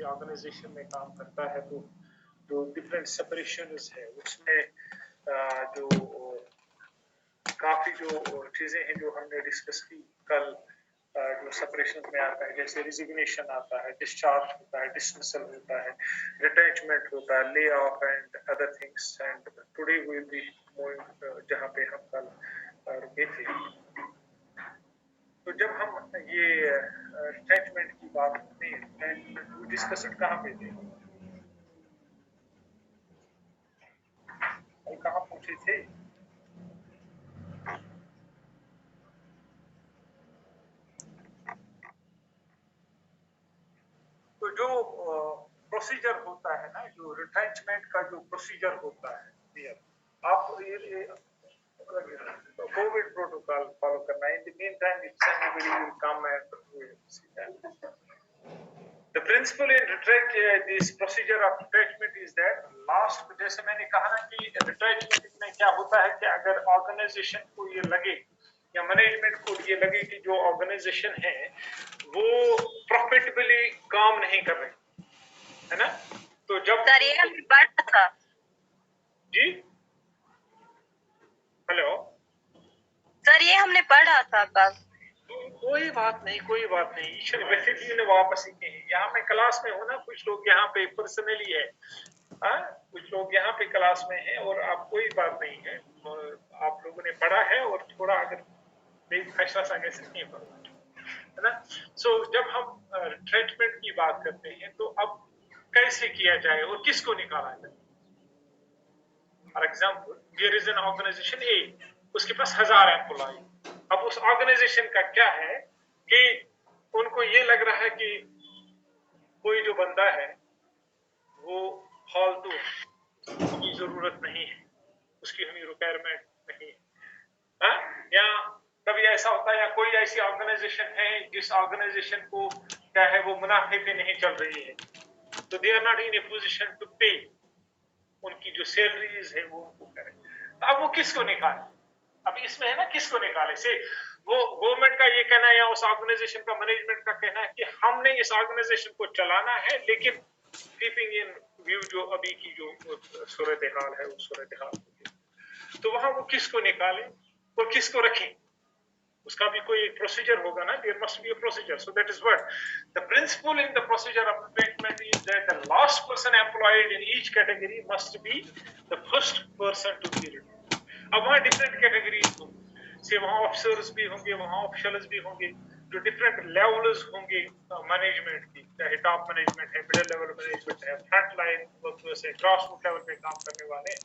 Organisation में काम करता है तो जो डिफरेंट सेपरेशंस है उसमें जो काफी जो चीजें हैं जो हमने डिस्कस की कल, जो सेपरेशन में आता है, जैसे रिजिग्नेशन आता है, डिस्चार्ज होता है, डिसमिसल होता है, रिटेंचमेंट होता है, lay off and other things. And today we will be moving जहां पे हम कल रुके थे। तो जब हम ये रिटेंचमेंट की बात करते हैं, डिस्कशन कहाँ पे थे, कहाँ पूछे थे? तो जो प्रोसीजर होता है ना, जो रिटेंचमेंट का जो प्रोसीजर होता है, आप ये कोविड प्रोटोकॉल फॉलो करना है। In the mean time if anybody will come and the principle in this procedure of retrenchment is that last, जैसे मैंने कहा ना कि retrenchment में क्या होता है कि अगर ऑर्गेनाइजेशन को ये लगे या मैनेजमेंट को ये लगे कि जो ऑर्गेनाइजेशन है वो प्रॉफिटेबली काम नहीं कर रहे, है ना, तो जब सर ये हमने पढ़ा था जी, हेलो सर, ये हमने पढ़ा था कल। कोई बात नहीं, ईश्वर वैसे भी ने वापस ही के हैं। यहाँ मैं क्लास में हूँ ना, कुछ लोग यहाँ पे पर्सनली है, कुछ लोग यहाँ पे क्लास में हैं, और आप कोई बात नहीं है, आप लोगों ने पढ़ा है और थोड़ा अगर फैसला संगे से नहीं पढ़ा, है ना। सो जब हम ट्रीटमेंट की बात करते हैं तो अब कैसे किया जाए और किसको निकाला जाए। For example there is an organization A, उसके पास 1000 एम्प्लॉय। अब उस ऑर्गेनाइजेशन का क्या है कि उनको ये लग रहा है कि कोई जो बंदा है वो फालतू, उसकी जरूरत नहीं है, उसकी हमें रिक्वायरमेंट नहीं है, या कभी ऐसा होता है या कोई ऐसी ऑर्गेनाइजेशन है जिस ऑर्गेनाइजेशन को क्या है वो मुनाफे पे नहीं चल रही है, तो they are not in a position to pay, उनकी जो सैलरीज है वो उनको करें। तो अब वो किसको निकाले, अब इसमें है ना किसको निकाले से, वो गवर्नमेंट का ये कहना है या उस ऑर्गेनाइजेशन का मैनेजमेंट का कहना है कि हमने इस ऑर्गेनाइजेशन को चलाना है, लेकिन कीपिंग इन व्यू जो अभी की जो सूरत हाल है उस सूरत हाल, तो वहां वो किसको निकाले और किसको रखें, उसका भी कोई प्रोसीजर होगा ना, there must be a procedure. So that is what the principle in the procedure of retrenchment is that the last person employed in each category must be the first person to be retained. अब वहां different categories होंगी, से वहां officers भी होंगे, वहां officials भी होंगे, जो डिफरेंट लेवल्स होंगे मैनेजमेंट की, चाहे टॉप मैनेजमेंट है, मिडिल लेवल मैनेजमेंट है, फ्रंट लाइन वर्कर्स है, ग्रास रूट लेवल पे काम करने वाले,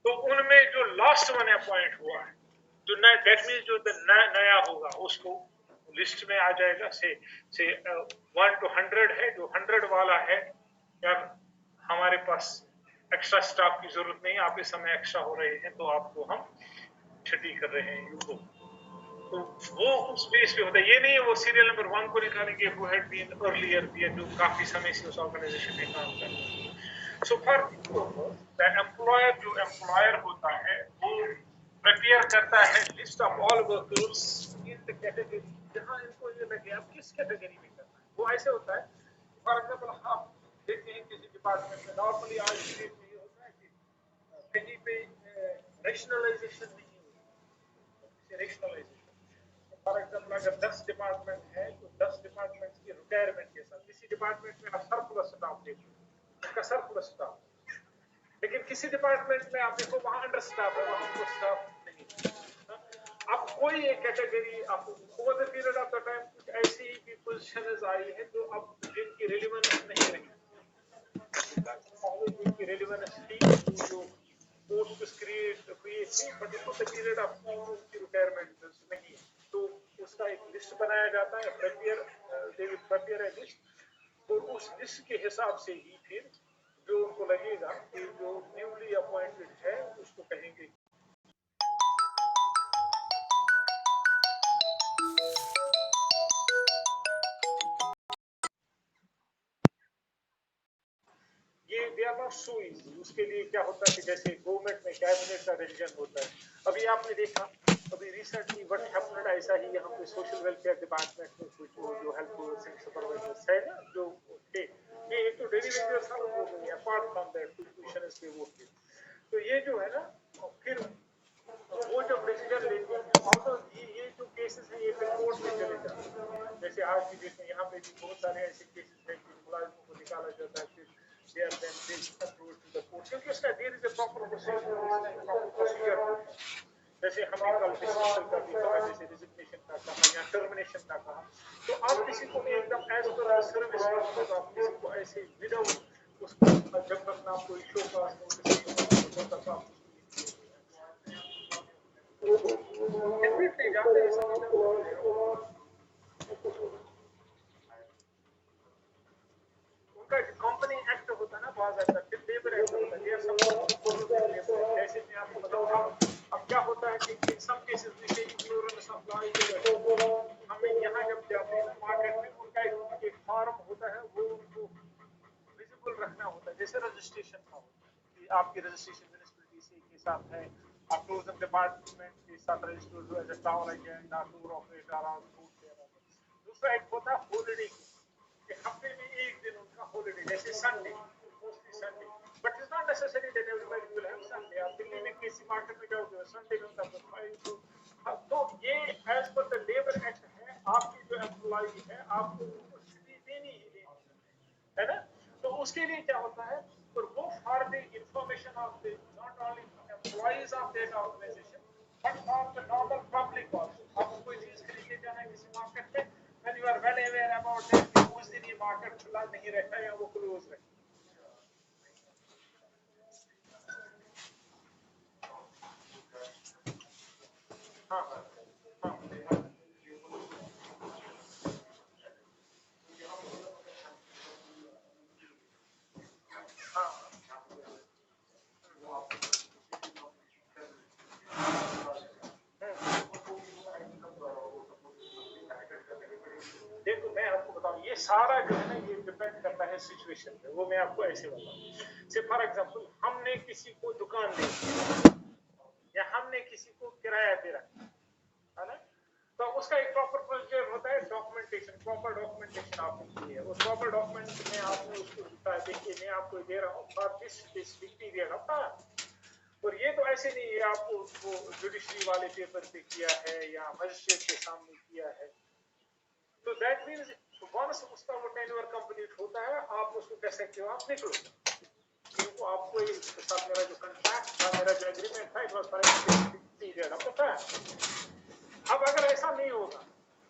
तो उनमें जो लास्ट वन अपॉइंट हुआ है, जो नया, दैट मींस जो नया होगा उसको लिस्ट में आ जाएगा, से 1 to 100 है, जो 100 वाला है, यार हमारे पास एक्स्ट्रा स्टाफ की जरूरत नहीं, आप इस समय एक्स्ट्रा हो रहे हैं तो आपको हम छुट्टी कर रहे हैं यूको, तो वो उस बेस पे होता है। ये नहीं है वो सीरियल नंबर 1 को निकालेंगे हु हैड बीन अर्लियर दिया, जो काफी समय से उस ऑर्गेनाइजेशन में काम कर रहा है। सो फॉर द एम्प्लॉयर, जो एम्प्लॉयर होता है वो प्रिपेयर करता है list of all workers in the category, जहां इनको ये लगे आप किस कैटेगरी में करना है। वो ऐसे होता है, फॉर एग्जांपल आप देखते हैं किसी डिपार्टमेंट में नॉर्मली आज की डेट में ये होता है कि कहीं पे रैशनलाइजेशन नहीं होती, रैशनलाइजेशन। फॉर एग्जांपल अगर 10 डिपार्टमेंट है तो 10 डिपार्टमेंट की रिक्वायरमेंट के साथ किसी डिपार्टमेंट में आप सरप्लस स्टाफ देखो, उसका सरप्लस स्टाफ, लेकिन किसी डिपार्टमेंट में आप देखो वहां अंडर स्टाफ है, वहां पर स्टाफ नहीं है। अब कोई एक कैटेगरी आपको over the period of the time कुछ ऐसी भी पोजीशंस आई है जो अब जिनकी रिलेवेंस नहीं रही, जिनकी रिलेवेंस थी, जो पोस्ट क्रिएट हुई थी, but in the period of उनकी रिक्वायरमेंट नहीं है, तो उसका एक लिस्ट बनाया जाता है, prepare they will prepare a list, और उस लिस्ट के हिसाब से ही फिर जो उनको लगेगा कि जो न्यूली अपॉइंटेड है उसको कहेंगे। ये they are not so easy. उसके लिए क्या होता है कि जैसे गवर्नमेंट में कैबिनेट का डिसीजन होता है, अभी आपने देखा अभी रिसेंटली व्हाट हैपेंड, ऐसा ही यहाँ पे सोशल वेलफेयर डिपार्टमेंट में कुछ जो हेल्थ सुपरवाइजर्स है ना, जो थे, इंडिविजुअल सब हो गई apart from that position is favourable. तो ये जो है ना फिर वो जब डिसीजन लेते हैं तो ये जो केसेस हैं ये फिर कोर्ट में चले जाते हैं। जैसे आज की डेट में यहाँ पे भी बहुत सारे ऐसे केसेस हैं कि मुलाजिमों को निकाला जाता है फिर they are then approach to the court क्योंकि उसका there is a proper procedure. जैसे हमने कल डिस्मिसल का भी कहा, जैसे रिजिग्नेशन का कहा या टर्मिनेशन का कहा, तो आप किसी को भी एकदम एज पर सर्विस आप किसी को ऐसे विदाउट उसको जब तक ना कोई शो पास नोटिस तब तक आप डेफिनेटली जाते हैं उनका कंपनी एक्ट होता है ना बाज आता है, फिर लेबर एक्ट होता है, they're suppose to follow the labour act. जैसे मैं आपको बताऊं अब क्या होता है कि इन सम केसेस में कई इग्नोरेंस ऑफ लॉ हमें यहाँ जब जाते हैं ना मार्केट में उनका एक फॉर्म होता है वो उनको विजिबल रखना होता है, जैसे रजिस्ट्रेशन का होता है कि आपकी रजिस्ट्रेशन म्युनिसिपैलिटी के साथ है, आप टूरिज्म डिपार्टमेंट के साथ रजिस्टर्ड हो एज अ ट्रैवल एजेंट या टूर ऑपरेटर और फूड फेयर। दूसरा एक होता है हॉलिडे कि हफ्ते में एक दिन उनका हॉलिडे, जैसे Sunday, mostly Sunday, but it's not necessary that everybody will have Sunday. आप दिल्ली में किसी मार्केट में जाओगे संडे में उनका तो ये as per the labour act है, आपकी जो एम्प्लॉई है आपको छुट्टी देनी ही देनी है ना। तो उसके लिए क्या होता है, और वो for the information of the not only employees of that organisation but for the normal public also. आपको कोई चीज खरीदने जाना है किसी मार्केट में, when you are well aware about that कि उस दिन ये मार्केट खुला नहीं रहता या वो क्लोज रहता है। हाँ हाँ हाँ देखो मैं आपको बताऊं ये सारा जो है ना ये डिपेंड करता है सिचुएशन पे। वो मैं आपको ऐसे बताऊं, से फॉर एग्जांपल हमने किसी को दुकान दे दी या हमने किसी को किराया दे रखा है ना, तो उसका एक प्रॉपर प्रोसीजर होता है, डॉक्यूमेंटेशन, प्रॉपर डॉक्यूमेंटेशन आपने की है। उस प्रॉपर डॉक्यूमेंट में आपने उसको लिखा है देखिए मैं आपको दे रहा हूँ for this specific period of time. और ये तो ऐसे नहीं है आपको वो जुडिशरी वाले पेपर पे किया है या मजिस्ट्रेट के सामने किया है। तो दैट मींस वंस उसका वो टेन्योर कंप्लीट होता है आप उसको कह सकते हो आप निकलो, क्योंकि आपको इसके साथ मेरा जो कॉन्ट्रैक्ट था, मेरा जो एग्रीमेंट था, it was for a period of time. अब अगर ऐसा नहीं होगा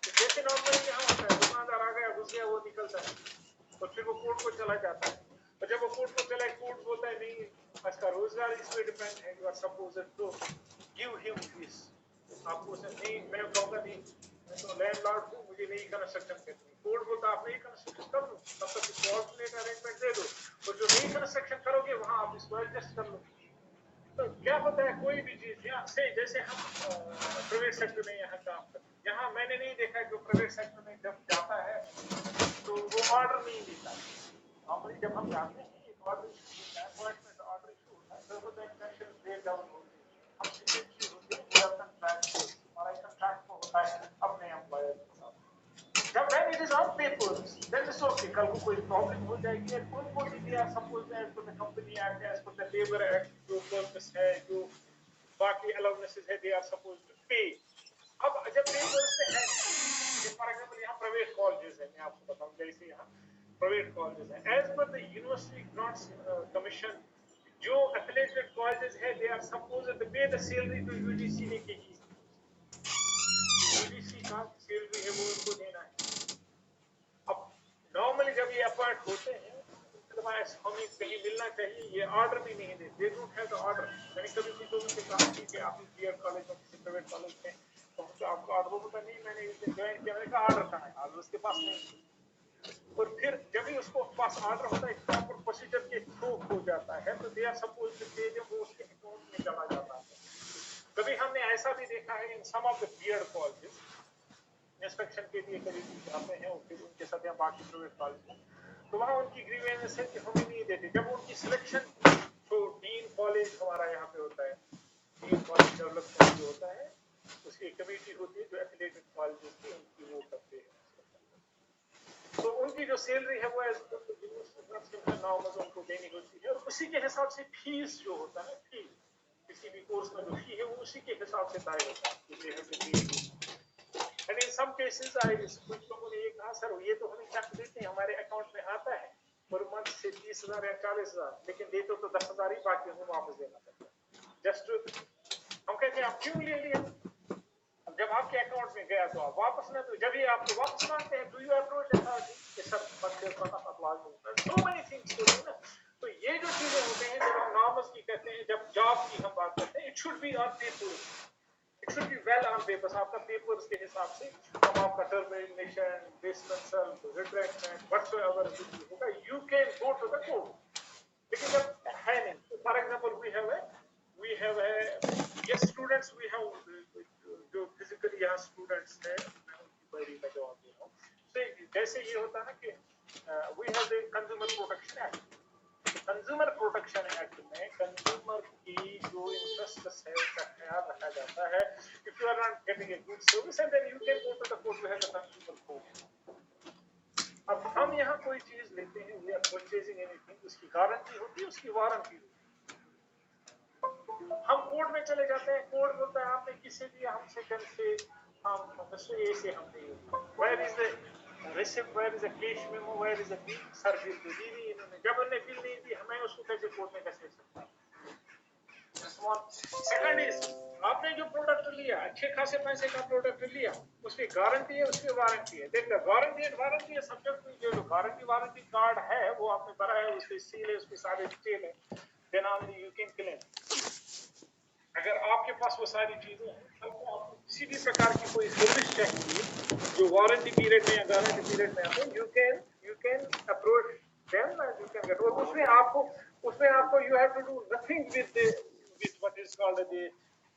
तो जैसे नॉर्मली यहाँ होता है दुकानदार आ गया घुस गया वो निकलता है और फिर वो कोर्ट को चला जाता है, और जब वो कोर्ट को चला कोर्ट बोलता है नहीं इसका रोजगार इसमें डिपेंड है, you are supposed to give him this. आपको उसे नहीं, मैं कहूँगा नहीं मैं तो लैंडलॉर्ड हूँ मुझे नहीं कंस्ट्रक्शन करनी, कोर्ट बोलता आप नहीं कंस्ट्रक्शन कर लो तब तक इसको ऑल्टरनेट अरेंजमेंट दे दो, और जो नहीं कंस्ट्रक्शन करोगे वहां आप इसको एडजस्ट कर लो। तो क्या होता है कोई भी चीज यहाँ से, जैसे हम प्राइवेट सेक्टर में यहाँ काम करते हैं, यहाँ मैंने नहीं देखा कि प्राइवेट सेक्टर में जब जाता है तो वो ऑर्डर नहीं देता। नॉर्मली जब हम जाते हैं एक ऑर्डर इशू होता है, अपॉइंटमेंट ऑर्डर इशू होता है, तो द इंटेंशन ब्रेक डाउन होती है, हम सिलेक्शन होते हैं पूरा कंट्रैक्ट, हमारा कंट्रैक्ट होता है अपने एम्प्लॉयर के साथ। जब when it is on papers, then it's okay. कल को कोई प्रॉब्लम हो जाएगी, कोई भी यार suppose as per the company act, as per the labour act जो पर्पस है, जो बाकी अलाउंसेस है, दे आर सपोज टू पे। अब जब पेपर्स पे है, फॉर एग्जांपल यहाँ प्राइवेट कॉलेजेस है, मैं आपको बताऊं जैसे यहाँ प्राइवेट कॉलेजेस है, as per the university grants commission जो एफिलिएटेड कॉलेजेस है they are suppose to pay the salary to UGC ने की, यूजीसी का सैलरी है वो उनको देना है। अब नॉर्मली जब ये अपॉइंट होते हैं हमें कहीं मिलना चाहिए, ये ऑर्डर भी नहीं देते, they don't have the order. मैंने कभी किसी से कहा कि आप बीएड कॉलेज में किसी प्राइवेट कॉलेज में तो आपका ऑर्डर होता नहीं, मैंने इस दिन ज्वाइन किया, मैंने कहा ऑर्डर कहाँ है, ऑर्डर उसके पास नहीं। और फिर जब भी उसको पास ऑर्डर होता है प्रॉपर प्रोसीजर के थ्रू हो जाता है तो दे आर सपोज टू पे, जब वो उसके अकाउंट में चला जाता है। कभी हमने ऐसा भी देखा है in some of the BEd colleges inspection के लिए कभी जाते हैं और फिर उनके साथ या बाकी प्राइवेट कॉलेज में, तो वहाँ उनकी ग्रीवेंस है कि हमें नहीं देते। जब उनकी सिलेक्शन तो डीन कॉलेज हमारा यहाँ पे होता है, डीन कॉलेज डेवलपमेंट जो होता है उसकी एक कमेटी होती है जो एफिलिएटेड कॉलेजेस की उनकी वो करते हैं, तो उनकी जो सैलरी है वो एज पर यूनिवर्सिटी नॉर्म्स उनको देनी होती है, और उसी के हिसाब से फीस जो होता है, फी किसी भी कोर्स में जो फी है वो उसी के हिसाब से तय होता है। एंड इन सम केसेस कुछ लोगों ने ये कहा सर ये तो हमें चेक देते हैं, हमारे अकाउंट में आता है पर मंथ से 30,000 या 40,000, लेकिन देते तो 10,000 ही, बाकी हमें वापस देना पड़ता है। जस्ट हम कहते हैं आप क्यों ले लिया, जब आपके अकाउंट में गया तो आप वापस ना दो, जब ये आपको वापस मांगते हैं, do you approach authority, sir so many things होते हैं ना। तो ये जो चीजें होते हैं जब हम नॉर्मल्स की कहते हैं, जब जॉब की हम बात करते हैं, it should be on paper, it should be well on papers. आपका पेपर्स के हिसाब से हम आपका टर्मिनेशन, डिसमिसल, रिट्रैक्टमेंट व्हाटसोएवर होगा, you can go to the court. लेकिन जब है नहीं, for example we have yes students, we have जो फिजिकली यहाँ स्टूडेंट्स हैं, मैं उनकी क्वेरी का जवाब दे रहा हूँ। तो जैसे ये होता है ना कि we have the consumer protection act. Consumer protection act में कंज्यूमर की जो इंटरेस्ट है उसका ख्याल रखा जाता है। If you are not getting a good service and then you can go to the court, we have the consumer court. अब हम यहाँ कोई चीज लेते हैं, वी आर परचेजिंग एनीथिंग, उसकी गारंटी होती है, उसकी वारंटी होती है। हम कोर्ट में चले जाते हैं, कोर्ट बोलता है आपने किसी भी हमसे कल से हम ए से हमने where is the receipt, where is the cash memo, where is the bill, sir bill तो दी नहीं इन्होंने, जब उन्होंने बिल नहीं दी हमें उसको कैसे कोर्ट में कैसे सकता है। सेकंड इज आपने जो प्रोडक्ट लिया, अच्छे खासे पैसे का प्रोडक्ट लिया, उसकी गारंटी है, उसकी वारंटी है। देख गारंटी एंड वारंटी है सब्जेक्ट, जो गारंटी वारंटी कार्ड है वो आपने भरा है, उसकी सील है, उसकी सारी डिटेल है, then only you can claim. अगर आपके पास वो सारी चीजें हैं, आपको किसी भी प्रकार की कोई सर्विस चाहिए जो वारंटी पीरियड में या गारंटी पीरियड में आते, you can approach them and you can get. और उसमें आपको you have to do nothing with what is called the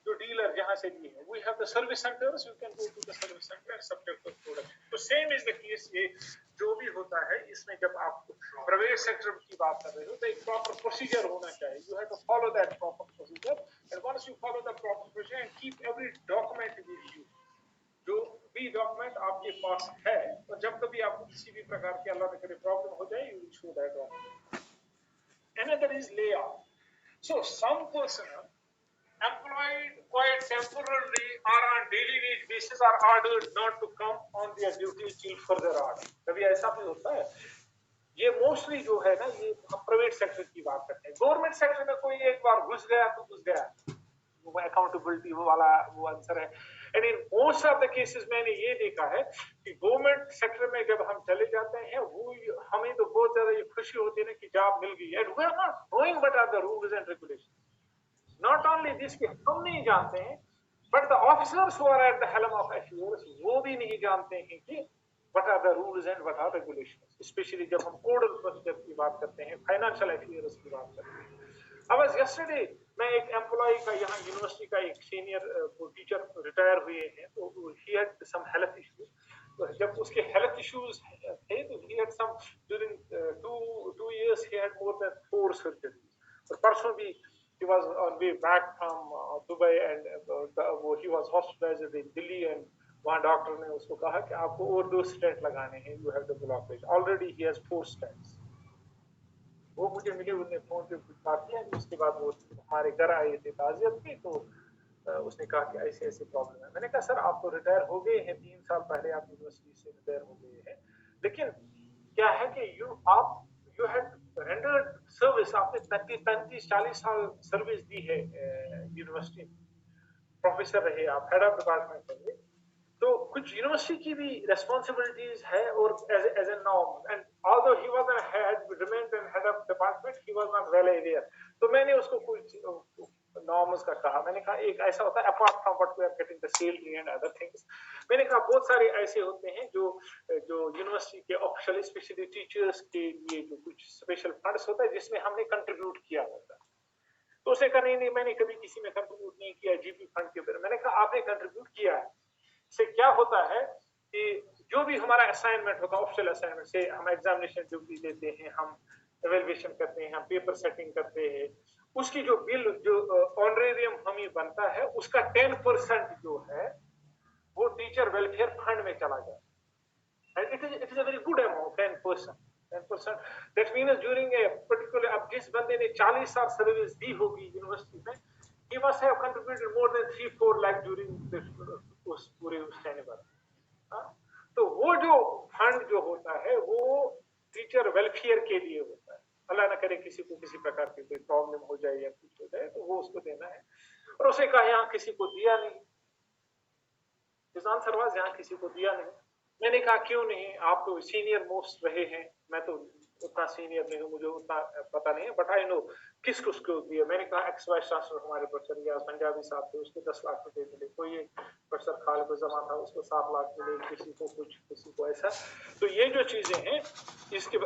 जो डीलर जहां से लिए है, we have the service centres, you can go to the service centre and subject the product. तो same is the case, ये जो भी होता है इसमें जब आप प्राइवेट सेक्टर की बात कर रहे हो तो एक प्रॉपर प्रोसीजर होना चाहिए, you have to follow that proper procedure, and once you follow the proper procedure and keep every document with you, जो भी डॉक्यूमेंट आपके पास है, और जब कभी आपको किसी भी प्रकार की अल्लाह न करे प्रॉब्लम हो जाए, you will show that document. Another is layoff. So some personnel employed quite temporarily or on daily wage basis are ordered not to come on their duty till further order. कभी ऐसा भी होता है। ये mostly जो है ना, ये हम प्राइवेट सेक्टर की बात करते हैं। गवर्नमेंट सेक्टर में कोई एक बार घुस गया तो घुस गया, वो अकाउंटेबिलिटी वाला वो आंसर है। And in most of the cases मैंने ये देखा है कि गवर्नमेंट सेक्टर में जब हम चले जाते हैं, वो हमें तो बहुत ज्यादा ये खुशी होती है ना कि जॉब मिल गई, and we are not knowing what are the rules and regulations. Not only this कि हम नहीं जानते हैं, but the officers who are at the helm of affairs वो भी नहीं जानते हैं कि what are the rules and what are regulations, specially जब हम कोडल प्रोसीजर की बात करते हैं, फाइनेंशियल अफेयर्स की बात करते हैं। अब यस्टरडे मैं एक एम्प्लॉय का, यहाँ यूनिवर्सिटी का एक सीनियर टीचर रिटायर हुए हैं, तो he had some health issues. तो जब उसके हेल्थ इश्यूज थे तो he had some during 2 years he had more than 4 surgeries। और परसों भी he was on way back from Dubai and he was hospitalized in Delhi, and वहाँ doctor ने उसको कहा कि आपको और 2 स्टेंट लगाने हैं, you have the blockage, already he has 4 stents। वो मुझे मिले, उन्होंने फोन पे कुछ बात किया, उसके बाद वो हमारे घर आए थे ताजियत में, तो उसने कहा कि ऐसे ऐसे प्रॉब्लम है। मैंने कहा सर आप तो रिटायर हो गए हैं, 3 साल पहले आप यूनिवर्सिटी से रिटायर हो गए हैं, लेकिन क्या है कि यू हैड रेंडर्ड सर्विस, आपने 35-40 साल सर्विस दी है यूनिवर्सिटी में, प्रोफेसर रहे आप, हेड ऑफ डिपार्टमेंट रहे, तो कुछ यूनिवर्सिटी की भी रेस्पॉन्सिबिलिटीज है, और as a norm, and although he was an head, remained an head of department, he was not well aware. तो मैंने उसको कुछ नॉर्म्स का कहा, मैंने कहा एक ऐसा होता है apart from what we are getting the salary and other things, मैंने कहा बहुत सारे ऐसे होते हैं जो यूनिवर्सिटी के ऑफिशियल, स्पेशली टीचर्स के लिए जो कुछ स्पेशल फंड्स होता है जिसमें हमने कंट्रीब्यूट किया होता है। तो उसे कहा नहीं मैंने कभी किसी में कंट्रीब्यूट नहीं किया जीपी फंड के ऊपर। मैंने कहा आपने कंट्रीब्यूट किया है, से क्या होता है कि जो भी हमारा असाइनमेंट होता है, ऑफिशियल असाइनमेंट से हम एग्जामिनेशन जो भी देते हैं, हम एवेल्युएशन करते हैं, हम पेपर सेटिंग करते हैं, उसकी जो बिल जो ऑनरेरियम हमें बनता है उसका 10% जो है वो टीचर वेलफेयर फंड में चला जाए। It is a very good amount, 10%। 10%, that means during a particular, अब जिस बंदे ने 40 साल सर्विस दी होगी यूनिवर्सिटी में, he must have contributed more than 3-4 lakh during उस पूरे उस टाइम पर। तो वो जो फंड जो होता है वो टीचर वेलफेयर के लिए होता है। अल्लाह ना करे किसी को किसी प्रकार की कोई प्रॉब्लम हो जाए या कुछ हो जाए तो वो उसको देना है, और उसे कहा यहाँ किसी को दिया नहीं। इस आंसर वाज यहाँ किसी को दिया नहीं। मैंने कहा क्यों नहीं, आप तो सीनियर मोस्ट रहे हैं, मैं तो उतना सीनियर नहीं हूँ, मुझे उतना पता नहीं है, बट आई नो किस किसको दिया। मैंने कहा एक्स वाइस चांसलर हमारे प्रोफेसर या पंजाबी साहब थे, उसको 10 लाख रुपए मिले, कोई एक प्रोफेसर खालिद जमा था उसको 7 लाख मिले, किसी को कुछ किसी को ऐसा। तो ये जो चीजें हैं इसके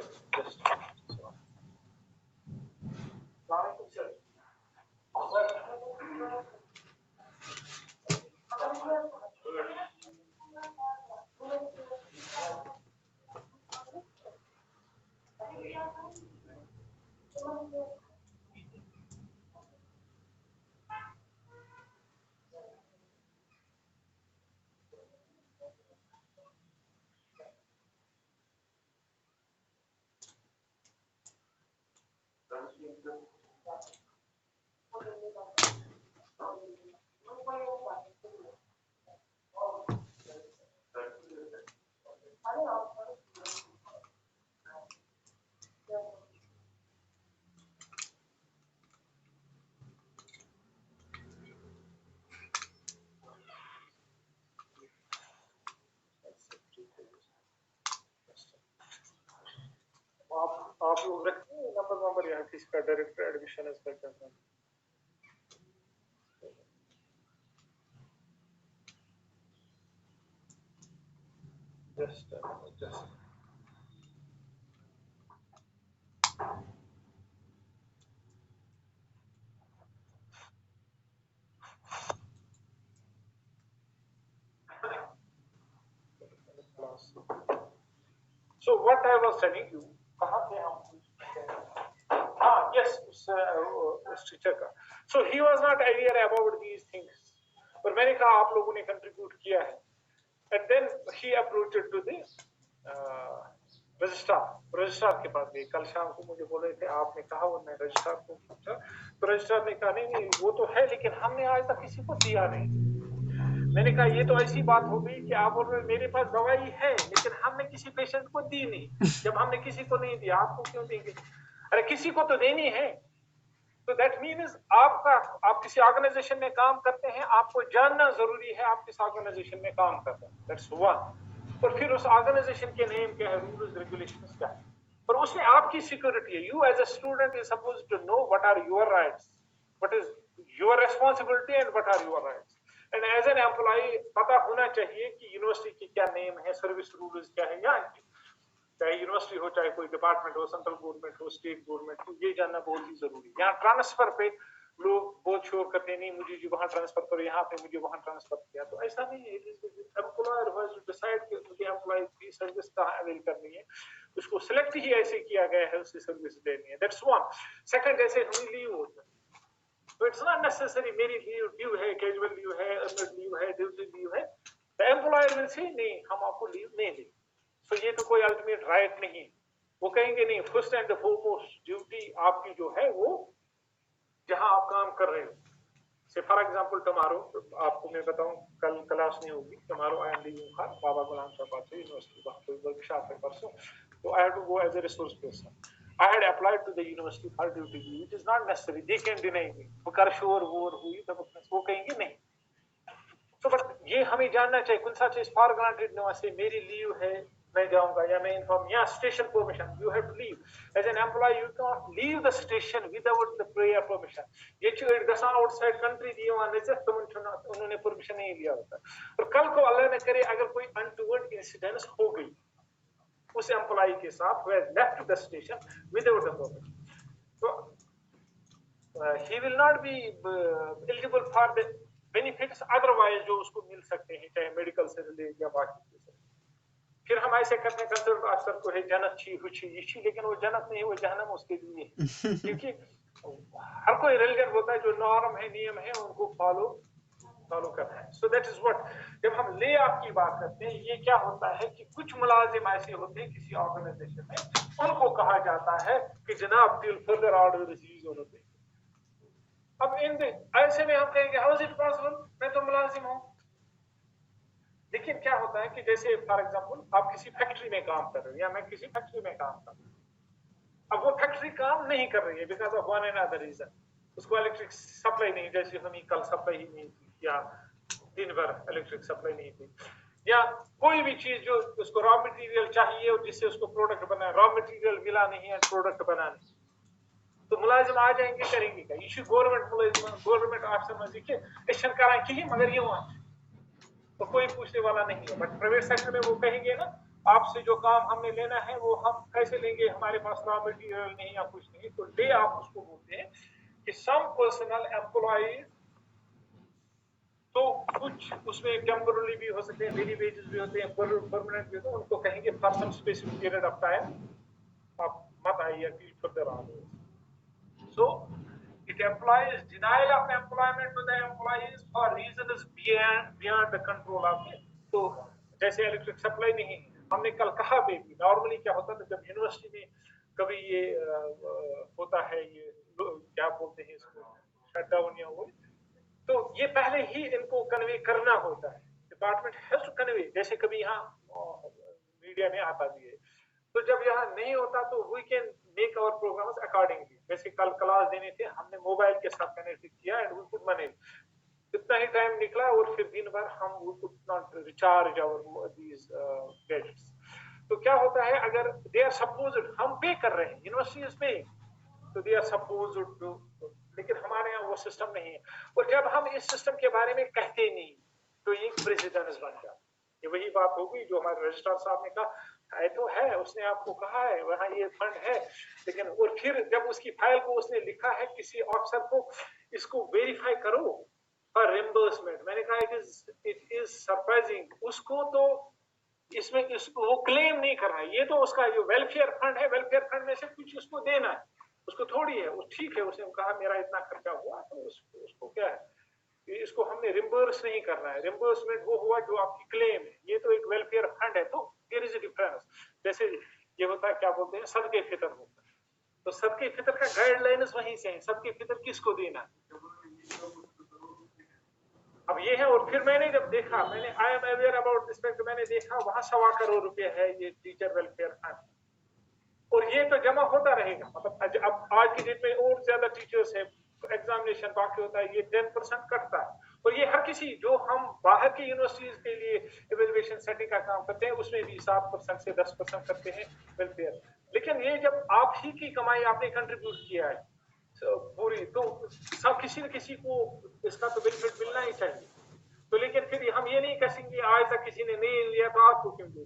आप लोग रखते हैं नंबर यहाँ किसका डायरेक्ट एडमिशन इसका करना। just so what I was telling you, कहाँ थे हम? yes, उस टीचर का। So he was not aware about these things, पर मैंने कहा आप लोगों ने कंट्रीब्यूट किया है, and then he approached to the registrar के पास गए। कल शाम को मुझे बोल रहे थे आपने कहा, और मैं रजिस्ट्रार को पूछा तो रजिस्ट्रार ने कहा नहीं वो तो है लेकिन हमने आज तक किसी को दिया नहीं। मैंने कहा ये तो ऐसी बात हो गई कि आप बोल रहे मेरे पास दवाई है लेकिन हमने किसी पेशेंट को दी नहीं। जब हमने किसी को नहीं दिया आपको क्यों देंगे? अरे किसी को तो देनी है। तो दैट मीन्स आप किसी ऑर्गेनाइजेशन में काम करते हैं, आपको जानना जरूरी है आप किस ऑर्गेनाइजेशन में काम कर रहे हैं। That's one. और फिर उस ऑर्गेनाइजेशन के नेम क्या है, रूल्स रेगुलेशंस क्या है, और उसमें आपकी सिक्योरिटी है। You as a student is suppose to know what are your rights, what is your responsibility and what are your rights. And as an employ पता होना चाहिए कि यूनिवर्सिटी की क्या नेम है, सर्विस रूल्स क्या है, या चाहे यूनिवर्सिटी हो चाहे कोई डिपार्टमेंट हो, सेंट्रल गवर्नमेंट हो, स्टेट गवर्नमेंट हो, ये जानना बहुत ही जरूरी है। यहाँ ट्रांसफर पे लोग बहुत शोर करते नहीं मुझे जी वहां ट्रांसफर करो, यहाँ पे मुझे वहां ट्रांसफर किया, तो ऐसा नहीं है। It is employer who has to decide कि मुझे एम्प्लॉय की सर्विस कहाँ अवेल करनी है, उसको सिलेक्ट ही ऐसे किया गया है उसकी सर्विस देनी है। That's one. सेकंड, ऐसे हमें लीव होता है तो इट्स नॉट नेसेसरी मेरी लीव ड्यू है, कैजुअल लीव है, अर्नड लीव है, ड्यूटी लीव है, द एम्प्लॉयर विल से नहीं हम आपको लीव नहीं देंगे। तो ये तो कोई अल्टीमेट राइट नहीं, वो कहेंगे नहीं फर्स्ट एंड फोरमोस्ट ड्यूटी आपकी जो है वो जहां आप काम कर रहे हो। से फॉर एग्जांपल टुमारो आपको मैं बताऊं, कल क्लास नहीं होगी, tomorrow I am leaving for Baba Ghulam Shah university, वहां कोई वर्कशॉप है परसों, तो I have to go as a resource person. I had applied to the university for duty leave, which is not necessary. They can deny me. वो कर शोर वोर हुई तब वो कहेंगे नहीं। तो बट ये हमें जानना चाहिए कौन सा चीज फॉर ग्रांटेड नो से मेरी लीव है मैं जाऊंगा या मैं इन्फॉर्म या station permission you have to leave as an employ you can leave the station without the prior permission. ये चीज गसान आउटसाइड कंट्री दिए वहां नजर उन्होंने परमिशन नहीं लिया होता। और कल को अल्लाह न करे अगर कोई अनटूवर्ड इंसिडेंस हो गई उस एम्प्लॉय के साथ who has left the station without a permit, so he will not be eligible for the benefits otherwise जो उसको मिल सकते हैं चाहे मेडिकल से रिलेटेड या बाकी से। फिर हम ऐसे करते हैं कंसर्ट अक्सर को है जन्नत छी हुची इशी, लेकिन वो जन्नत नहीं, वो जहन्नम उसके लिए है। क्योंकि हर कोई रिलीजन होता है जो नॉर्म है नियम है उनको फॉलो करना है। सो दैट इज व्हाट जब हम ले ऑफ की बात करते हैं ये क्या होता है कि कुछ मुलाजिम ऐसे होते हैं किसी ऑर्गेनाइजेशन में उनको कहा जाता है कि जनाब till further order received on पे। अब ऐसे में हम कहेंगे हाउ इज इट पॉसिबल, मैं तो मुलाजिम हूं। लेकिन क्या होता है कि जैसे फॉर एग्जांपल आप किसी फैक्ट्री में काम कर रहे हो या मैं किसी फैक्ट्री में काम कर रहा हूं, अब वो फैक्ट्री काम नहीं कर रही है because of one and other reason, उसको इलेक्ट्रिक सप्लाई नहीं, जैसे हमें कल सप्लाई ही नहीं थी या दिन भर इलेक्ट्रिक सप्लाई नहीं थी, या कोई भी चीज जो उसको रॉ मटेरियल चाहिए और जिससे उसको प्रोडक्ट बनाए, रॉ मटेरियल मिला नहीं है प्रोडक्ट बनाने, तो मुलाजिम आ जाएंगे, करेंगे क्या? ये गवर्नमेंट मुलाजिम गवर्नमेंट ऑप्शन में देखिए एक्शन करा कि मगर ये वहां तो कोई पूछने वाला नहीं है। बट प्राइवेट सेक्टर में वो कहेंगे ना आपसे जो काम हमने लेना है वो हम कैसे लेंगे, हमारे पास रॉ मटेरियल नहीं या कुछ नहीं, तो ले आप उसको बोलते हैं कि सम पर्सनल एम्प्लॉइज, तो कुछ उसमें टेम्पोररी भी हो सकते हैं, डेली वेजेस भी होते हैं, परमानेंट भी होते हैं, उनको कहेंगे for some specific period of time आप मत आइए till further order. So it implies denial of employment to the employees for reasons beyond the control of it। तो जैसे इलेक्ट्रिक सप्लाई नहीं, हमने कल कहा भी नॉर्मली क्या होता है जब यूनिवर्सिटी में कभी ये होता है, ये क्या बोलते हैं इसको, शटडाउन या वो, तो ये पहले ही इनको कन्वे करना होता है, डिपार्टमेंट हैज टू कन्वे। जैसे कभी यहाँ मीडिया में आता भी है, तो जब यहाँ नहीं होता तो we can make our programs accordingly. जैसे कल क्लास देने थे, हमने मोबाइल के साथ कनेक्ट किया एंड वी कुड मैनेज, इतना ही टाइम निकला और फिर दिन भर हम we could not recharge our these gadgets. तो क्या होता है अगर दे आर सपोज्ड, हम पे कर रहे हैं, यूनिवर्सिटी इज पे, तो दे आर सपोज्ड टू, लेकिन हमारे यहाँ वो सिस्टम नहीं है। और जब हम इस सिस्टम के बारे में कहते नहीं तो ये प्रेसिडेंस बन जाता। ये वही बात होगी जो हमारे रजिस्ट्रार साहब ने कहा, है तो है, उसने आपको कहा है वहाँ ये फंड है, लेकिन और फिर जब उसकी फाइल को उसने लिखा है किसी ऑफिसर को इसको वेरीफाई करो फॉर रिम्बर्समेंट, मैंने कहा इट इज सरप्राइजिंग, उसको तो इसमें वो क्लेम नहीं कर रहा है, ये तो उसका जो वेलफेयर फंड है, वेलफेयर फंड में से कुछ उसको देना है, उसको थोड़ी है, ठीक है उसने कहा मेरा इतना खर्चा हुआ तो उसको क्या है, इसको हमने रिम्बर्स नहीं करना है, रिम्बर्समेंट वो हुआ जो आपकी क्लेम है, ये तो एक वेलफेयर फंड है, तो देयर इज अ डिफरेंस। जैसे ये होता है क्या बोलते हैं सदके फितर होता है, तो सदके फितर का गाइडलाइंस वहीं से है, सदके फितर किसको देना है, अब ये है। और फिर मैंने जब देखा, मैंने I am aware about this fact, मैंने देखा वहां 1.25 करोड़ रुपए है ये टीचर वेलफेयर फंड, और ये तो जमा होता रहेगा, मतलब अब आज की डेट में और ज्यादा टीचर्स है, एग्जामिनेशन बाकी होता है, ये 10% कटता है, और ये हर किसी जो हम बाहर की यूनिवर्सिटीज के लिए इवेल्युएशन सेटिंग का काम करते हैं उसमें भी 7% से 10% करते हैं वेलफेयर। लेकिन ये जब आप ही की कमाई आपने कंट्रीब्यूट किया है पूरी, तो सब किसी न किसी को इसका तो बेनिफिट मिलना ही चाहिए। तो लेकिन फिर हम ये नहीं कहेंगे आज तक किसी ने नहीं लिया तो आपको क्यों दे,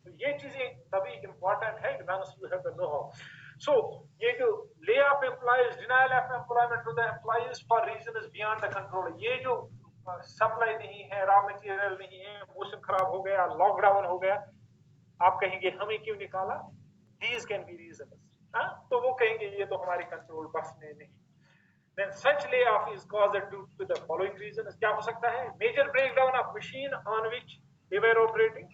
तो ये चीजें तभी इंपॉर्टेंट है कि once you have the know how. So ये जो lay off employees, denial of employment to the employees for reasons beyond the control, ये जो सप्लाई नहीं है, रॉ मटेरियल नहीं है, मौसम खराब हो गया, लॉकडाउन हो गया, आप कहेंगे हमें क्यों निकाला, दीज कैन बी रीजंस, तो वो कहेंगे ये तो हमारी कंट्रोल बस में नहीं। Then such layoff is caused due to the following reasons। क्या हो सकता है, major breakdown of machine on which they were operating,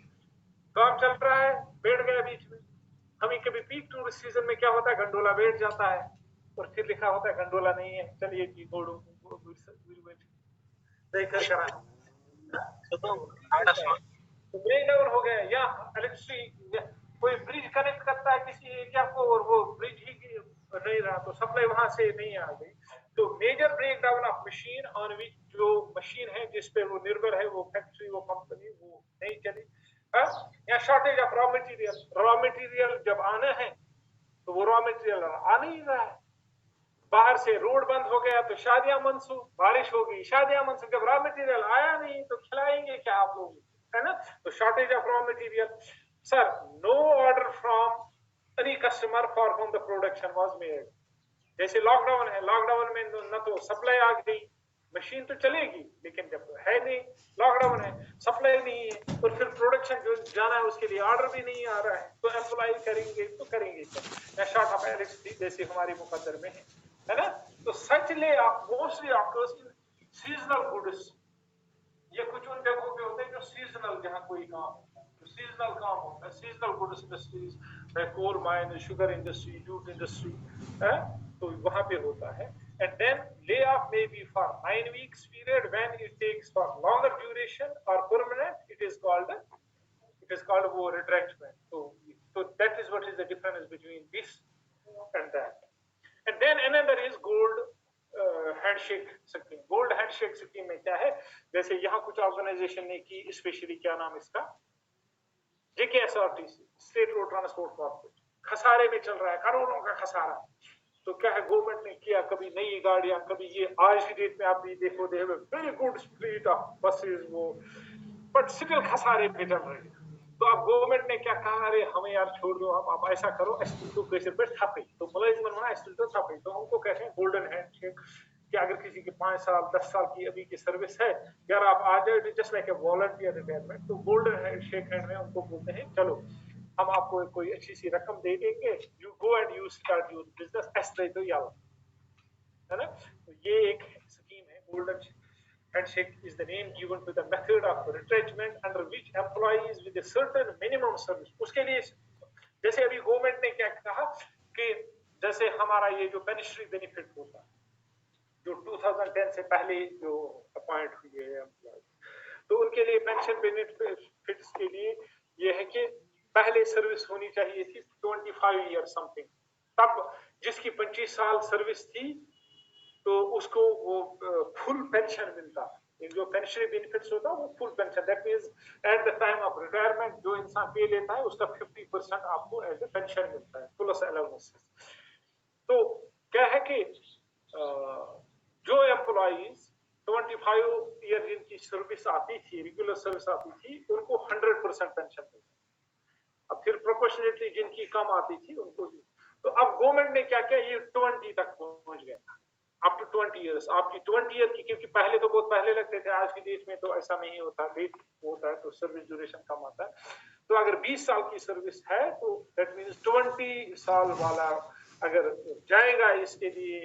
काम चल रहा है बैठ गया बीच में, हमें कभी पीक टूरिस्ट सीजन में क्या होता है गंडोला बैठ जाता है और फिर लिखा होता है गंडोला नहीं है, चलिए जी घोड़ों तो ब्रेक डाउन हो गया, या इलेक्ट्रिसिटी कोई ब्रिज कनेक्ट करता है किसी एरिया को और वो ब्रिज ही नहीं रहा तो सप्लाई वहां से नहीं आ गई, तो major break down of machine on which, जो मशीन है जिस पे वो निर्भर है, वो फैक्ट्री वो कंपनी वो नहीं चली, या shortage of raw material, raw material जब आना है तो वो रॉ मटेरियल आ नहीं रहा है, बाहर से रोड बंद हो गया तो शादियां मनसूख, बारिश होगी शादियां मनसूख, जब रॉ मटेरियल आया नहीं तो खिलाएंगे क्या आप लोग, है ना, तो shortage of raw material. Sir no order from any customer for home the production was made, जैसे लॉकडाउन है, लॉकडाउन में न तो सप्लाई आ गई, मशीन तो चलेगी लेकिन जब है नहीं, लॉकडाउन है, सप्लाई नहीं है, और फिर प्रोडक्शन जो जाना है उसके लिए ऑर्डर भी नहीं आ रहा है, तो एम्प्लॉय करेंगे तो करेंगे क्या, शॉर्ट ऑफ इलेक्ट्रिसिटी जैसे हमारी मुकद्दर में है ना। तो सच ले mostly occurs in seasonal goods, ये कुछ उन जगहों पे होते हैं जो सीजनल, जहाँ कोई काम सीजनल काम होता है, seasonal goods industries, coal mine, sugar industry, jute industry, तो वहां पे होता है. And then layoff may be for 9 weeks period. When it takes for longer duration or permanent, it is called retrenchment. So that is what is the difference between this and that. And then another is gold handshake scheme. Gold handshake scheme में क्या है, जैसे यहाँ कुछ organisation ने की, specially क्या नाम इसका, JKSRTC, state road transport corporation, खसारे में चल रहा है, करोड़ों का खसारा. तो क्या है, गवर्नमेंट ने किया, कभी नई गाड़ियां, कभी ये, आज की डेट में आप भी देखो, they have a very good fleet of buses, वो, बट स्टिल खसारे पे चल रहे हैं. तो अब गवर्नमेंट ने क्या कहा, अरे हमें यार छोड़ दो, आप ऐसा करो, एस्टिल तो कैसे पे थापे, तो मुलाजिम होना एस्टिल तो थापे. तो हमको कहते हैं गोल्डन हैंडशेक, कि अगर किसी के 5 साल 10 साल की अभी की सर्विस है, यार आप आ जाए, just like a volunteer retirement. तो गोल्डन हैंडशेक हैंड में उनको बोलते हैं, चलो हम आपको कोई अच्छी सी रकम दे देंगे, you go and you start your business ashtray तो यार, है ना. तो ये एक स्कीम है. Golden handshake is the name given to the method of retrenchment under which employees with a certain minimum service, उसके लिए जैसे अभी गवर्नमेंट ने क्या कहा कि जैसे हमारा ये जो बेनिफिशियरी बेनिफिट होता है, जो 2010 से पहले जो अपॉइंट हुए हैं एम्प्लॉय, तो उनके लिए पेंशन बेनिफिट्स के लिए ये है कि पहले सर्विस होनी चाहिए थी 25 ईयर समथिंग, तब जिसकी 25 साल सर्विस थी तो उसको वो फुल पेंशन मिलता है. जो पेंशनरी बेनिफिट्स होता है वो full pension, that means at the time of retirement जो इंसान पे लेता है उसका 50% आपको एज ए पेंशन मिलता है, प्लस अलाउंसेस. तो क्या है कि जो एम्प्लॉइज 25 ईयर जिनकी सर्विस आती थी, रेगुलर सर्विस आती थी, उनको 100% पेंशन मिलता है. अब फिर प्रोपोर्शनेटली जिनकी कम आती थी उनको भी. तो अब गवर्नमेंट ने क्या किया, ये 20 तक पहुंच गया, अप टू 20 इयर्स. आपकी 20 ईयर की, क्योंकि पहले तो बहुत पहले लगते थे, आज की डेट में तो ऐसा नहीं होता, लेट होता है तो सर्विस ड्यूरेशन कम आता है. तो अगर 20 साल की सर्विस है तो दैट मींस 20 साल वाला अगर जाएगा इसके लिए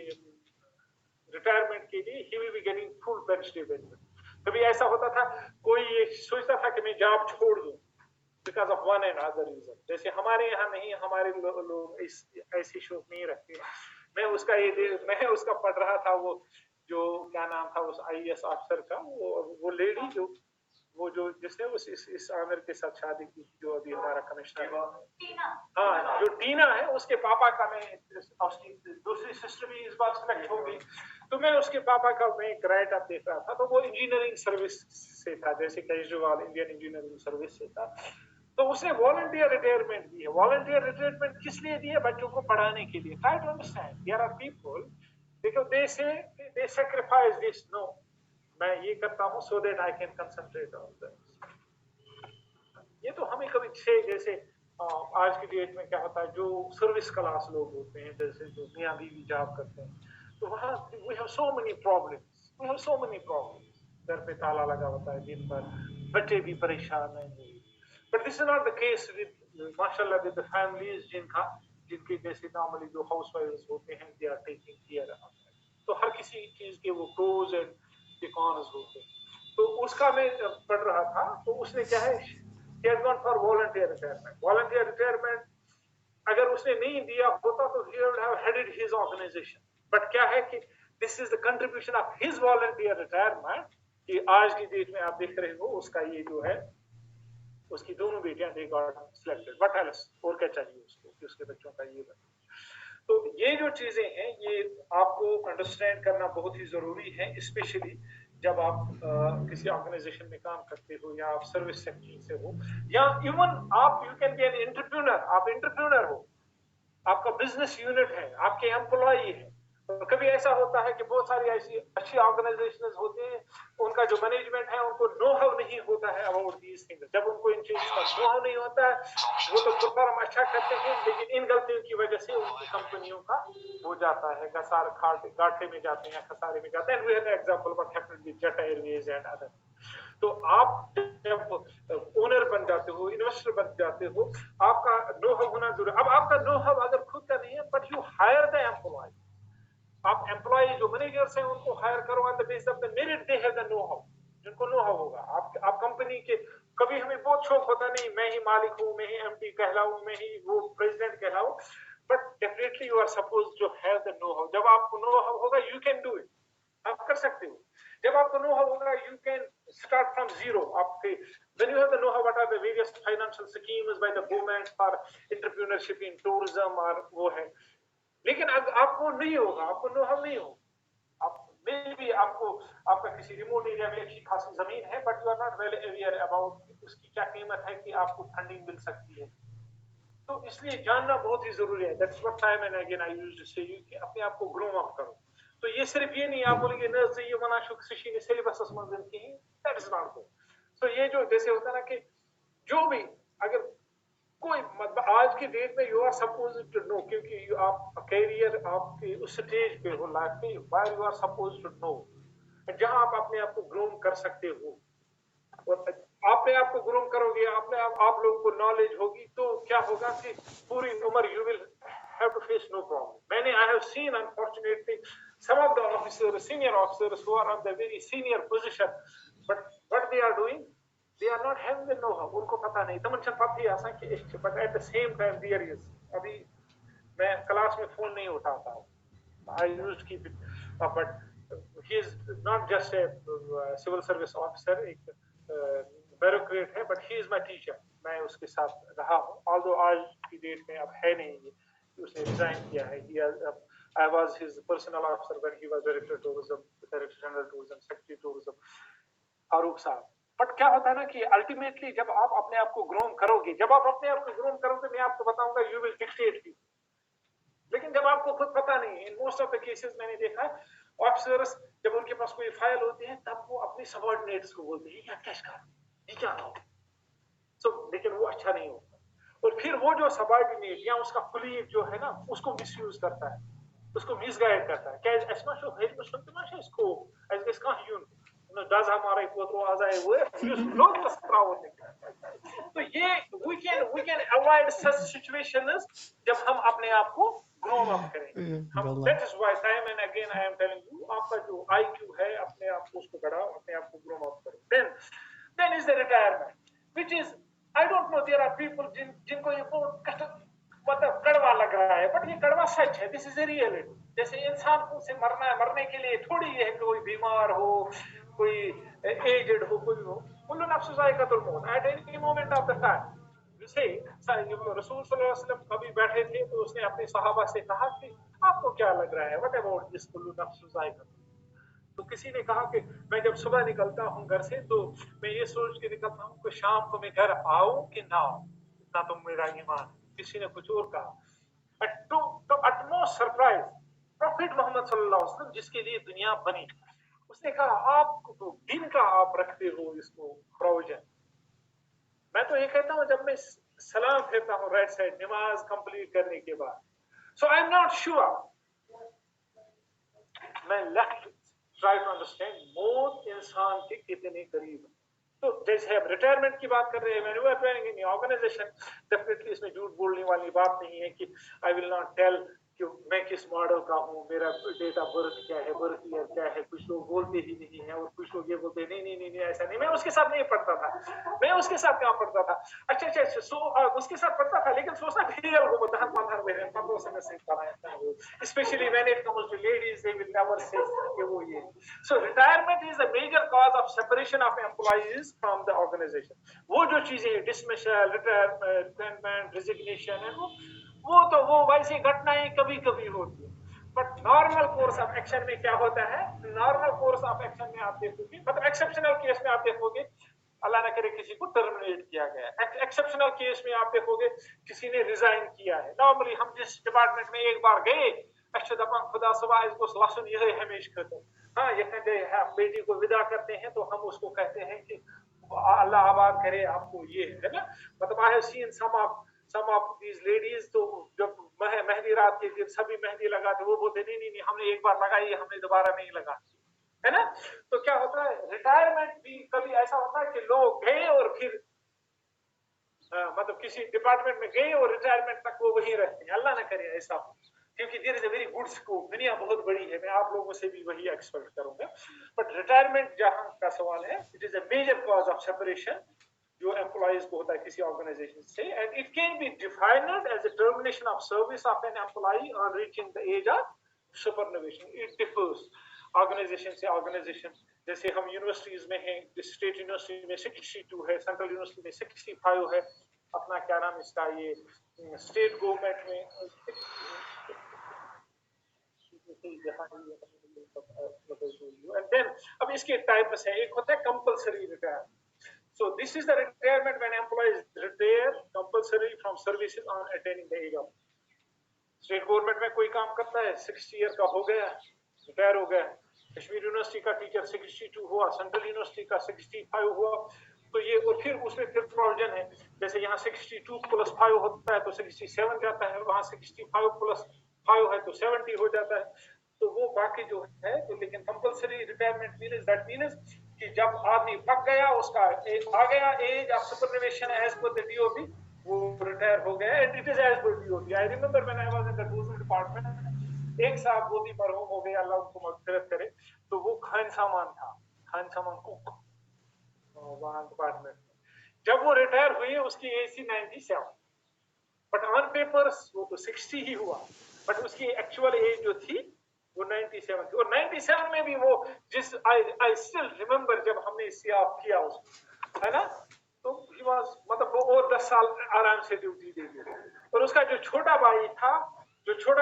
रिटायरमेंट के लिए, he will be getting full pension benefit. कभी ऐसा होता था, कोई ये सोचता था कि मैं जॉब छोड़ दूं because of one and other reason. जैसे हमारे यहाँ नहीं, हमारे लोग ऐसी शौक नहीं रखते. मैं उसका पढ़ रहा था, वो जो क्या नाम था उस IAS ऑफिसर का, वो लेडी जो जिसने इस आमिर के साथ शादी की, जो अभी हमारा कमिश्नर है, हाँ, जो टीना है, उसके पापा का, मैं उसकी दूसरी सिस्टर भी इस बार सेलेक्ट हो गई, तो मैं उसके पापा का मैं एक राइट अप देख रहा था, तो वो इंजीनियरिंग सर्विस से था, जैसे केजरीवाल इंडियन इंजीनियरिंग सर्विस से था. तो उसने वॉलंटियर रिटायरमेंट दी है. वॉलंटियर रिटायरमेंट किस लिए दी है? बच्चों को पढ़ाने के लिए. Try to understand, there are people, देखो, दे सैक्रिफाइस दिस, नो, मैं ये करता हूँ so that I can concentrate on this. ये तो हमें कभी जैसे आज की डेट में क्या होता है, जो सर्विस क्लास लोग होते हैं, जैसे जो मियाँ बीवी जॉब करते हैं, तो वहाँ we have so many problems. घर पे ताला लगा होता है दिन भर, बच्चे भी परेशान हैं. But this is not the case with, माशाल्लाह, with the families जिनके जैसे नॉर्मली जो हाउसवाइफ्स होते हैं, they are taking care of it. तो हर किसी चीज के वो प्रोज एंड कॉन्स होते हैं. तो उसका मैं पढ़ रहा था, तो उसने क्या है, he has gone for volunteer retirement. अगर उसने नहीं दिया होता तो he would have headed his organization. But क्या है कि this is the contribution of his volunteer retirement, कि आज की डेट में आप देख रहे हो उसका ये जो है, उसकी दोनों बेटियां they got selected. What else, और क्या चाहिए उसको कि उसके बच्चों का ये बने. तो ये जो चीजें हैं, ये आपको अंडरस्टैंड करना बहुत ही जरूरी है, स्पेशली जब आप किसी ऑर्गेनाइजेशन में काम करते हो, या आप सर्विस सेक्टर से हो, या इवन आप, you can be an entrepreneur. आप एंटरप्रेन्योर हो, आपका बिजनेस यूनिट है, आपके एम्प्लॉई है. तो कभी ऐसा होता है कि बहुत सारी ऐसी अच्छी ऑर्गेनाइजेशंस होते हैं, उनका जो मैनेजमेंट है उनको नो हाउ नहीं होता है अबाउट दीज थिंग्स. जब उनको इन चीज का नो हाउ नहीं होता है, वो तो परफॉर्म अच्छा करते हैं, लेकिन इन गलतियों की वजह से उनकी कंपनियों का हो जाता है, घाटे में जाते हैं, खसारे में जाते हैं. We have example what happened with Jet Airways and other. तो आप जब ओनर बन जाते हो, इन्वेस्टर बन जाते हो, आपका नो हाउ होना जरूरी. अब आपका नो हाउ अगर खुद का नहीं है, but you hire the employ. आप एम्प्लॉय जो मैनेजर्स हैं उनको हायर करो on the basis of the merit they have the know how. जिनको नो हाउ होगा, आप कंपनी के कभी हमें बहुत शौक होता नहीं मैं ही मालिक हूँ, मैं ही एमडी कहलाऊं, मैं ही वो प्रेसिडेंट कहलाऊं, but definitely you are suppose to have the know how. जब आपको नो हाउ होगा यू कैन डू इट, आप कर सकते हो। जब आपको नो हाउ होगा you can start from zero. आपके when you have the know how what are the various financial schemes by the government for entrepreneurship in tourism और वो है, लेकिन आपको नहीं होगा, आपको नो हाउ नहीं होगा, आप मे भी आपको आपका किसी रिमोट एरिया में अच्छी खासी जमीन है but you are not well aware about उसकी क्या कीमत है कि आपको फंडिंग मिल सकती है। तो इसलिए जानना बहुत ही जरूरी है। That's what time and again I used to say you कि अपने आप को ग्रो अप करो। तो ये सिर्फ ये नहीं आप बोलेंगे नर्सरी ये बना शुक सिशी ने सिलेबस मंजिल की दैट इज नॉट गुड। तो ये जो जैसे होता है ना कि जो भी अगर कोई मतलब आज की डेट में you are suppose to know, क्योंकि आप कैरियर आपके उस स्टेज पे हो लाइफ में where you are suppose to know, जहां आप अपने आप को ग्रूम कर सकते हो। और आपने आपको ग्रूम करोगे, आपने आप लोगों को नॉलेज होगी तो क्या होगा कि पूरी उम्र you will have to face no problem. मैंने I have seen unfortunately some of the officers, senior officers who are on the very senior position, but what they are doing, they are not having the know-how, उनको पता नहीं। तमन चंद पता ही आसा कि इश्क, but at the same time there is, अभी मैं क्लास में फोन नहीं उठाता हूँ, I used to keep it, but he is not just a civil service officer, एक ब्यूरोक्रेट है, but he is my teacher, मैं उसके साथ रहा हूँ, although आज की डेट में अब है नहीं ये, उसने रिजाइन किया है। He has, I was his personal officer when he was director tourism, director general tourism, secretary tourism, Farooq साहब। बट क्या होता है ना कि अल्टीमेटली जब आप अपने आप को ग्रोम करोगे, जब आप अपने आप को ग्रोम करोगे, मैं आपको बताऊंगा यू विल डिक्टेट पीपल, लेकिन जब आपको खुद पता नहीं, in most of the cases मैंने देखा है ऑफिसर्स जब उनके पास कोई फाइल होती है तब वो अपने सबऑर्डिनेट्स को बोलते हैं क्या इसका ये क्या था, सो लेकिन वो अच्छा नहीं होता। और फिर वो जो सबऑर्डिनेट या उसका कुलीग जो है ना उसको मिसयूज करता है, उसको मिसगाइड करता है। क्या ऐसा शो है मुस्लिम इसको ऐसे इसका ह्यून does हमारा पोतरो आ जाए वो लोग बस होते हैं। तो ये we can avoid such situations जब हम अपने आप को ग्रो अप करें। हम that is why time and again I am telling you आपका जो IQ है अपने आप को उसको बढ़ाओ, अपने आप को ग्रो अप करो। then is the retirement which is I don't know, there are people जिनको ये बहुत कष्ट मतलब कड़वा लग रहा है, बट ये कड़वा सच है, दिस इज ए रियलिटी। जैसे इंसान को से मरना है, मरने के लिए थोड़ी ये है कि कोई बीमार हो, कोई एजेड हो, कोई हो, कुल्लु नफ्स ज़ाइक़तुल मौत at any moment of the time. जैसे रसूल सल्लल्लाहु अलैहि वसल्लम कभी बैठे थे तो उसने अपने सहाबा से कहा कि आपको क्या लग रहा है, व्हाट अबाउट दिस कुल्लु नफ्स ज़ाइक़तुल। तो किसी ने कहा कि मैं जब सुबह निकलता हूँ घर से तो मैं ये सोच के निकलता हूँ कि शाम को मैं घर आऊं कि ना आऊं, इतना तो मेरा ईमान। किसी ने कुछ और कहा। तो अटमोस्ट सरप्राइज प्रॉफिट मोहम्मद सल्लल्लाहु अलैहि वसल्लम जिसके लिए दुनिया बनी, उसने कहा आप तो दिन का आप रखते हो इसको प्रोविजन। मैं तो ये कहता हूँ जब मैं सलाम फेरता हूँ राइट साइड नमाज कंप्लीट करने के बाद, सो आई एम नॉट श्योर मैं लेफ्ट ट्राई टू अंडरस्टैंड मौत इंसान के कितने करीब है। तो जैसे हम रिटायरमेंट की बात कर रहे हैं, मैंने ऑर्गेनाइजेशन डेफिनेटली इसमें झूठ बोलने वाली बात नहीं है कि आई विल नॉट टेल कि मैं किस मॉडल का हूँ, मेरा डेट ऑफ बर्थ क्या है, बर्थ ईयर क्या है। कुछ लोग बोलते ही नहीं है और कुछ लोग ये बोलते नहीं नहीं नहीं, नहीं ऐसा नहीं। मैं उसके साथ नहीं पढ़ता था, मैं उसके साथ कहाँ पढ़ता था। अच्छा अच्छा अच्छा, सो उसके साथ पढ़ता था लेकिन सोचना रियल को बता पंद्रह से पढ़ा, specially when it comes to ladies they will never say कि वो ये। So retirement is a major cause of separation of employees from the organization. वो जो चीजें डिसमिसल, रिटायरमेंट, रेजिग्नेशन है, वो तो वो वैसी घटनाएं कभी कभी होती है। But normal course of action में क्या होता है, नॉर्मल कोर्स ऑफ एक्शन में आप देखोगे, मतलब एक्सेप्शनल केस में आप देखोगे अल्लाह न करे किसी को टर्मिनेट किया गया, एक्सेप्शनल केस में आप देखोगे किसी ने रिजाइन किया है। नॉर्मली हम जिस डिपार्टमेंट में एक बार गए दफा खुदा सुबह इसको लसन ये हमेशा खत्म, हाँ ये बेटी को विदा करते हैं तो हम उसको कहते हैं कि अल्लाह आबाद करे आपको, ये है ना। मतलब आई have scene some of these ladies, तो जब मेहंदी रात के दिन सभी मेहंदी लगाते, वो बोलते नहीं नहीं नहीं हमने एक बार लगाई, हमने दोबारा नहीं लगा, है ना। तो क्या होता है रिटायरमेंट भी कभी ऐसा होता है कि लोग गए और फिर मतलब किसी डिपार्टमेंट में गए और रिटायरमेंट तक वो वही रहते हैं। अल्लाह ना करे ऐसा हो, क्योंकि there is a very good scope, दुनिया बहुत बड़ी है, मैं आप लोगों से भी वही एक्सपेक्ट करूंगा। बट रिटायरमेंट जहां का सवाल है, it is a major cause of separation जो एम्प्लॉइज को होता है किसी ऑर्गेनाइजेशन से, and it can be defined as a termination of service of an employee on reaching the age of superannuation. It differs organization से organization. जैसे हम universities में हैं, स्टेट यूनिवर्सिटी में 62 है, सेंट्रल यूनिवर्सिटी में 65 है, अपना क्या नाम इसका ये स्टेट गवर्नमेंट में एंड देन अब इसके टाइप्स है. एक होता है compulsory retire. So this is the retirement when employees retire compulsory from services on attaining the age of. State government में कोई काम करता है, 60 ईयर का हो गया, रिटायर हो गया. कश्मीर यूनिवर्सिटी का टीचर 62 हुआ, सेंट्रल यूनिवर्सिटी का 65 हुआ, तो ये और फिर उसमें फिर प्रोविजन है. जैसे यहाँ 62 + 5 होता है तो 67 जाता है, वहाँ 65 + 5 है तो 70 हो जाता है. तो वो बाकी जो है तो, लेकिन कंपल्सरी रिटायरमेंट मीन्स कि जब आदमी पक गया, उसका आ गया age of superannuation as per the DOB, वो रिटायर हो गया. And it is as per DOB. I remember when I was in the tourism department, एक साहब मोदी मरहूम हो गए, अल्लाह उनको मगफिरत करे, तो वो खान सामान था, खान सामान कुक वहां डिपार्टमेंट में. जब वो रिटायर हुई, उसकी एज थी 97, बट ऑन पेपर्स वो तो 60 ही हुआ, बट उसकी एक्चुअल एज जो थी वो 97 थी. और 97 में भी वो जिस आई स्टिल रिमेंबर जब हमने सियाफ किया उसको, है ना, तो ही वाज मतलब वो और 10 साल आराम से ड्यूटी दे दी. और उसका जो छोटा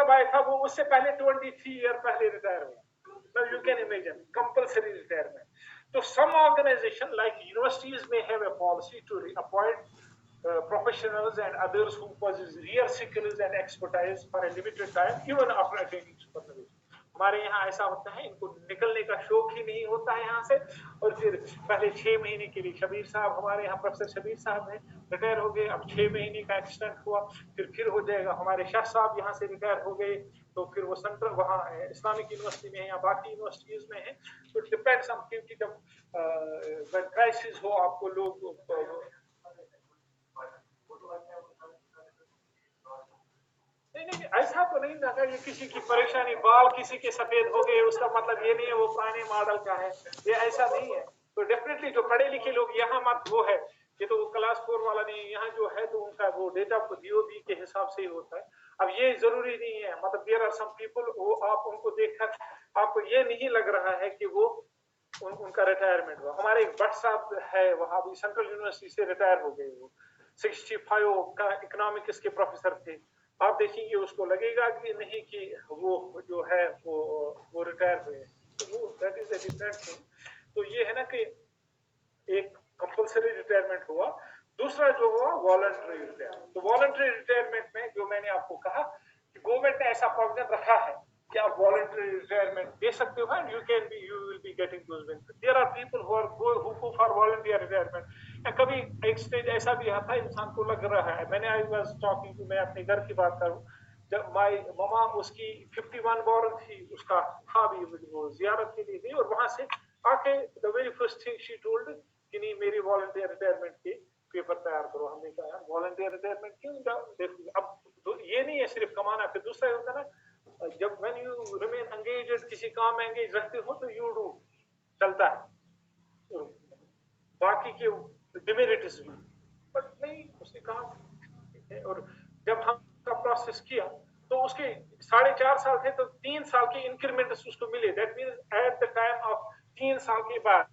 भाई था वो उससे पहले 23 ईयर पहले रिटायर हुआ. Now you can imagine compulsory retirement. So some organization like universities may have a policy to appoint professionals and others who possess rare skills and expertise for a limited time even after attaining superannuation. हमारे यहाँ ऐसा होता है, इनको निकलने का शौक ही नहीं होता है यहाँ से, और फिर पहले 6 महीने के लिए शबीर साहब, हमारे यहाँ प्रोफेसर शबीर साहब हैं, रिटायर हो गए, अब 6 महीने का एक्सटेंड हुआ, फिर हो जाएगा. हमारे शाह साहब यहाँ से रिटायर हो गए, तो फिर वो सेंट्रल वहाँ इस्लामिक यूनिवर्सिटी में है या बाकी यूनिवर्सिटीज में है. तो डिपेंड्स ऑन, क्योंकि जब क्राइसिस हो आपको लोग नहीं ऐसा तो नहीं लगा ये किसी की परेशानी, बाल किसी के सफेद हो गए उसका मतलब ये नहीं है वो पुराने मॉडल का है, ये ऐसा नहीं है. तो डेफिनेटली जो पढ़े लिखे लोग यहाँ मत वो है, ये तो क्लास 4 वाला नहीं, यहाँ जो है तो उनका वो डेटा डीओबी के हिसाब से ही होता है. अब ये जरूरी नहीं है, मतलब देयर आर सम पीपल, वो आप उनको देखकर आपको ये नहीं लग रहा है कि वो उनका रिटायरमेंट हुआ. हमारे एक भट्ट साहब है, वहाँ भी सेंट्रल यूनिवर्सिटी से रिटायर हो गए, वो 65 का इकोनॉमिक्स के प्रोफेसर थे. आप देखेंगे उसको लगेगा कि नहीं कि वो जो है वो रिटायर हुए, तो वो that is a different thing. तो ये है ना कि एक कंपल्सरी रिटायरमेंट हुआ, दूसरा जो हुआ वॉलंटरी रिटायरमेंट. तो वॉलंटरी रिटायरमेंट में जो मैंने आपको कहा कि गवर्नमेंट ने ऐसा प्रोविजन रखा है कि आप वॉलंटरी रिटायरमेंट दे सकते हो, and you will be getting those benefit. There are people who go for voluntary retirement. कभी एक स्टेज ऐसा भी आता है इंसान को लग रहा है, मैंने आई वाज टॉकिंग टू, मैं अपने घर की बात करूं, जब माय ममा उसकी 51 बॉर्न थी, उसका था भी वो जियारत के लिए गई, और वहां से आके the very first thing she told कि नहीं मेरी वॉलंटियर रिटायरमेंट के पेपर तैयार करो. हमने कहा यार वॉलंटियर रिटायरमेंट क्यों, देखो अब तो ये नहीं है सिर्फ कमाना, फिर दूसरा होता है ना, जब व्हेन यू रिमेन एंगेज्ड, किसी काम में एंगेज रखते हो तो यू डू चलता है, बाकी के डिमेरिट्स भी, बट नहीं उसने कहा ठीक है. और जब हम का प्रोसेस किया तो उसके 4.5 साल थे तो 3 साल के इंक्रीमेंट उसको मिले. That means at the time of 3 साल के बाद